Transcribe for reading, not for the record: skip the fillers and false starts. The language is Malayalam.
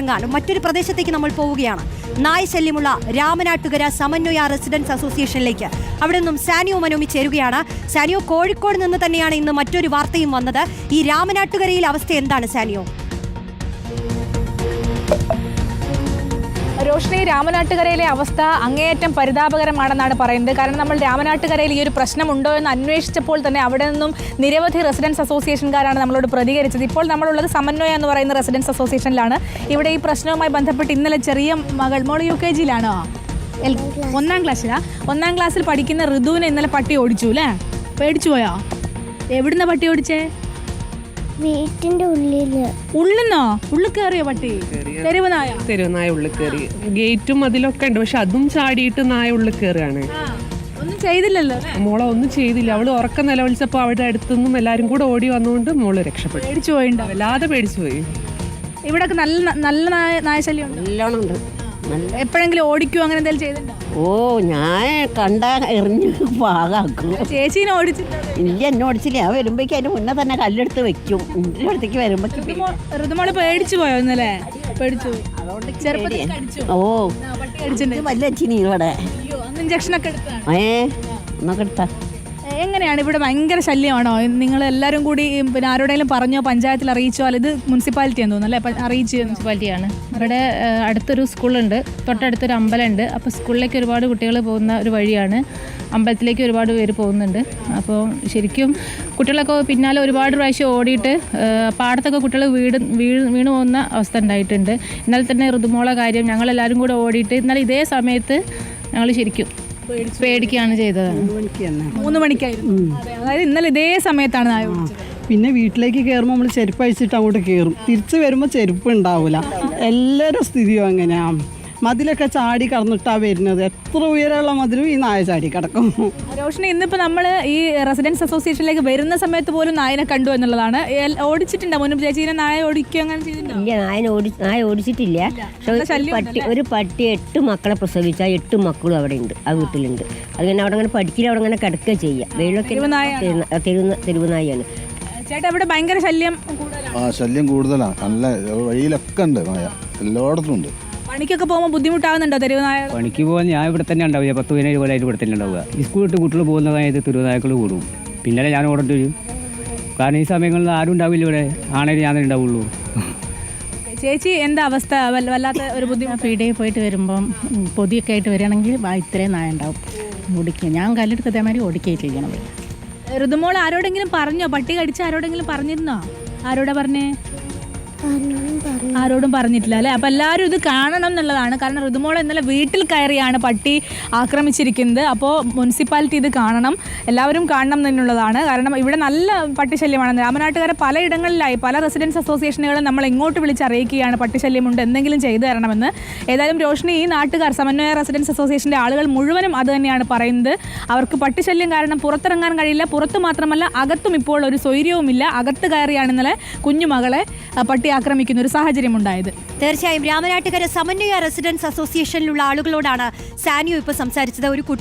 പുറത്തിറങ്ങാൻ മറ്റൊരു പ്രദേശത്തേക്ക് നമ്മൾ പോവുകയാണ്. നായ ശല്യമുള്ള രാമനാട്ടുകര സമന്വയ റെസിഡൻസ് അസോസിയേഷനിലേക്ക്. അവിടെ നിന്നും സാനിയോ മനോമി ചേരുകയാണ്. സാനിയോ, കോഴിക്കോട് നിന്ന് തന്നെയാണ് ഇന്ന് മറ്റൊരു വാർത്തയും വന്നത്. ഈ രാമനാട്ടുകരയിലെ അവസ്ഥ എന്താണ് സാനിയോ? റോഷ്നി, രാമനാട്ടുകരയിലെ അവസ്ഥ അങ്ങേയറ്റം പരിതാപകരമാണെന്നാണ് പറയുന്നത്. കാരണം നമ്മൾ രാമനാട്ടുകരയിൽ ഈ ഒരു പ്രശ്നമുണ്ടോ എന്ന് അന്വേഷിച്ചപ്പോൾ തന്നെ അവിടെ നിന്നും നിരവധി റെസിഡൻസ് അസോസിയേഷൻകാരാണ് നമ്മളോട് പ്രതികരിച്ചത്. ഇപ്പോൾ നമ്മളുള്ളത് സമന്വയ എന്ന് പറയുന്ന റെസിഡൻസ് അസോസിയേഷനിലാണ്. ഇവിടെ ഈ പ്രശ്നവുമായി ബന്ധപ്പെട്ട് ഇന്നലെ ചെറിയ മകൾ, മോൾ UKG യിലാണോ? 1ാം ക്ലാസ്സിലാണ്. 1ാം ക്ലാസ്സിൽ പഠിക്കുന്ന ഋതുവിനെ ഇന്നലെ പട്ടി ഓടിച്ചു അല്ലേ? പേടിച്ചു പോയോ? എവിടുന്ന പട്ടി ഓടിച്ചേ? വീട്ടിന്റെ ഉള്ളിന്നോ? ഉള്ളിൽ കയറിയോ പട്ടി? തെരുവ് നായ ഉള്ളിൽ കയറി. ഗേറ്റും അതിലൊക്കെ ഉണ്ട്, പക്ഷെ അതും ചാടിയിട്ട് നായ ഉള്ളിൽ കയറുകയാണ്. ഒന്നും ചെയ്തില്ലല്ലോ മോളെ? ഒന്നും ചെയ്തില്ല. അവള് ഉറക്കം നിലവിളിച്ചപ്പോൾ അവിടെ അടുത്തുനിന്നും എല്ലാരും കൂടെ ഓടി വന്നുകൊണ്ട് മോള് രക്ഷപ്പെട്ടു. പേടിച്ചു പോയിണ്ടോ? വല്ലാതെ പേടിച്ചു പോയി. ഇവിടെ നല്ല നായശല്യം നല്ലോണം ഉണ്ട്. എപ്പോഴെങ്കിലും ഓടിക്കുവോ അങ്ങനെ എന്തെങ്കിലും ചെയ്തിട്ടുണ്ടോ? ഞാൻ കണ്ട എറിഞ്ഞ് പാകാക്കും. ചേച്ചീനെ ഓടിച്ചിട്ട് ഇല്ല, എന്നെ ഓടിച്ചില്ല. ഞാൻ വരുമ്പോഴേക്കും അതിന് മുന്നേ തന്നെ കല്ലെടുത്ത് വെക്കും. എൻ്റെ അടുത്തേക്ക് വരുമ്പോഴേക്കും ഋതുമോള് പേടിച്ചു പോയോ ഇന്നലെ? പേടിച്ചു. വല്ല അച്ഛനീ ഇവിടെ ഇഞ്ചക്ഷൻ ഒക്കെ എടുത്താ? ഒന്നൊക്കെ എടുത്താ. എങ്ങനെയാണ് ഇവിടെ? ഭയങ്കര ശല്യമാണോ? നിങ്ങൾ എല്ലാവരും കൂടി പിന്നെ ആരോടെങ്കിലും പറഞ്ഞോ? പഞ്ചായത്തിൽ അറിയിച്ചോ? അല്ല, ഇത് മുനിസിപ്പാലിറ്റിയാന്ന് തോന്നുന്നു അല്ലേ? അറിയിച്ചു. മുനിസിപ്പാലിറ്റിയാണ്. ഇവിടെ അടുത്തൊരു സ്കൂളുണ്ട്, തൊട്ടടുത്തൊരു അമ്പലമുണ്ട്. അപ്പോൾ സ്കൂളിലേക്ക് ഒരുപാട് കുട്ടികൾ പോകുന്ന ഒരു വഴിയാണ്. അമ്പലത്തിലേക്ക് ഒരുപാട് പേര് പോകുന്നുണ്ട്. അപ്പോൾ ശരിക്കും കുട്ടികളൊക്കെ പിന്നാലെ ഒരുപാട് പ്രാവശ്യം ഓടിയിട്ട് പാടത്തൊക്കെ കുട്ടികൾ വീണു പോകുന്ന അവസ്ഥ ഉണ്ടായിട്ടുണ്ട്. ഇന്നലെ തന്നെ ഋതുമോളെ കാര്യം ഞങ്ങളെല്ലാവരും കൂടെ ഓടിയിട്ട് ഇന്നലെ ഇതേ സമയത്ത് ഞങ്ങൾ ശരിക്കും പേടിക്കുകയാണ് ചെയ്തത്. 3 മണിക്കായിരുന്നു. അതായത് ഇന്നലെ ഇതേ സമയത്താണ് നായ ഓടിച്ചത്. പിന്നെ വീട്ടിലേക്ക് കയറുമ്പോൾ നമ്മൾ ചെരുപ്പ് അഴിച്ചിട്ട് അങ്ങോട്ട് കയറും. തിരിച്ച് വരുമ്പോൾ ചെരുപ്പ് ഉണ്ടാവില്ല. എല്ലാവരും സ്ഥിതിയും അങ്ങനെയാണ്. മതിലൊക്കെ ചാടി കടന്നിട്ടാണ് വരുന്നത്. എത്ര ഉയരമുള്ള മതിലും ഈ നായ ചാടി കിടക്കും. റോഷ്നി, ഇന്നിപ്പോൾ നമ്മൾ ഈ റെസിഡൻസ് അസോസിയേഷനിലേക്ക് വരുന്ന സമയത്ത് പോലും നായനെ കണ്ടു എന്നുള്ളതാണ്. ഓടിച്ചിട്ടുണ്ടോ മുൻപ് ചേച്ചീനെ? നായ ഓടിക്കുക അങ്ങനെ ചെയ്തിട്ടുണ്ടോ? ഇല്ല, നായ ഓടിച്ചിട്ടില്ല. ഒരു പട്ടി 8 മക്കളെ പ്രസവിച്ച 8 മക്കളും അവിടെ ഉണ്ട്, ആ വീട്ടിലുണ്ട്. അതിങ്ങനെ അവിടെ അങ്ങനെ പഠിക്കില്ല, അവിടെ അങ്ങനെ കിടക്കുക ചെയ്യുക. വെയിലൊക്കെ തെരുവ് നായാണ്. ചേട്ടാ, ഇവിടെ ഭയങ്കര ശല്യം കൂടുതലാണ്. ശല്യം കൂടുതലാണ്. നല്ല വഴിയിലൊക്കെ ഉണ്ട് നായ, എല്ലായിടത്തും ഉണ്ട്. പണിക്കൊക്കെ പോകുമ്പോൾ ബുദ്ധിമുട്ടാകുന്നുണ്ടോ തെരുവ് നായ? പണിക്ക് പോകാൻ ഞാൻ ഇവിടെ തന്നെ ഉണ്ടാവുക. 10-15 കൊല്ലമായിട്ട് ഇവിടെ തന്നെ ഉണ്ടാവുക. ഈ സ്കൂൾ വിട്ട് കുട്ടികൾ പോകുന്ന സമയത്ത് തെരുവ് നായക്കൾ കൂടും. പിന്നലെ ഞാൻ ഓടേണ്ടി വരും. കാരണം ഈ സമയങ്ങളിൽ ആരും ഉണ്ടാവില്ല ഇവിടെ. ആണേലും ഞാൻ ഉണ്ടാവുള്ളൂ. ചേച്ചി, എന്താ അവസ്ഥ? വല്ലാത്ത ഒരു ബുദ്ധിമുട്ട്. പീടികയിൽ പോയിട്ട് വരുമ്പം പൊതിയൊക്കെ ആയിട്ട് വരികയാണെങ്കിൽ ഇത്രയും നായ ഉണ്ടാവും. ഓടിക്കുക. ഞാൻ കല്ലെടുത്ത് അതേമാതിരി ഓടിക്കുകയും ചെയ്യണം. ഋതുമോൾ ആരോടെങ്കിലും പറഞ്ഞോ? പട്ടി കടിച്ച ആരോടെങ്കിലും പറഞ്ഞിരുന്നോ? ആരോടാ പറഞ്ഞേ? ആരോടും പറഞ്ഞിട്ടില്ല അല്ലേ? അപ്പം എല്ലാവരും ഇത് കാണണം എന്നുള്ളതാണ്. കാരണം ഋതുമോൾ ഇന്നലെ വീട്ടിൽ കയറിയാണ് പട്ടി ആക്രമിച്ചിരിക്കുന്നത്. അപ്പോൾ മുനിസിപ്പാലിറ്റി ഇത് കാണണം, എല്ലാവരും കാണണം എന്നുള്ളതാണ്. കാരണം ഇവിടെ നല്ല പട്ടിശല്യമാണ്. രാമനാട്ടുകാരെ പലയിടങ്ങളിലായി പല റെസിഡൻസ് അസോസിയേഷനുകളും നമ്മൾ എങ്ങോട്ട് വിളിച്ചറിയിക്കുകയാണ് പട്ടിശല്യമുണ്ട്, എന്തെങ്കിലും ചെയ്തു തരണമെന്ന്. ഏതായാലും റോഷ്നി, ഈ നാട്ടുകാർ സമന്വയ റെസിഡൻസ് അസോസിയേഷൻ്റെ ആളുകൾ മുഴുവനും അത് തന്നെയാണ് പറയുന്നത്. അവർക്ക് പട്ടിശല്യം കാരണം പുറത്തിറങ്ങാൻ കഴിയില്ല. പുറത്ത് മാത്രമല്ല, അകത്തും ഇപ്പോൾ ഒരു സ്വൈര്യവുമില്ല. അകത്ത് കയറിയാണ് ഇന്നലെ കുഞ്ഞുമകളെ പട്ടി ആക്രമിക്കുന്ന ഒരു സാഹചര്യം ഉണ്ടായത്. തീർച്ചയായും രാമനാട്ടുകര സമന്വയ റെസിഡൻസ് അസോസിയേഷനിലുള്ള ആളുകളോടാണ് സാനിയോ ഇപ്പോൾ സംസാരിച്ചത്. ഒരു കുട്ടി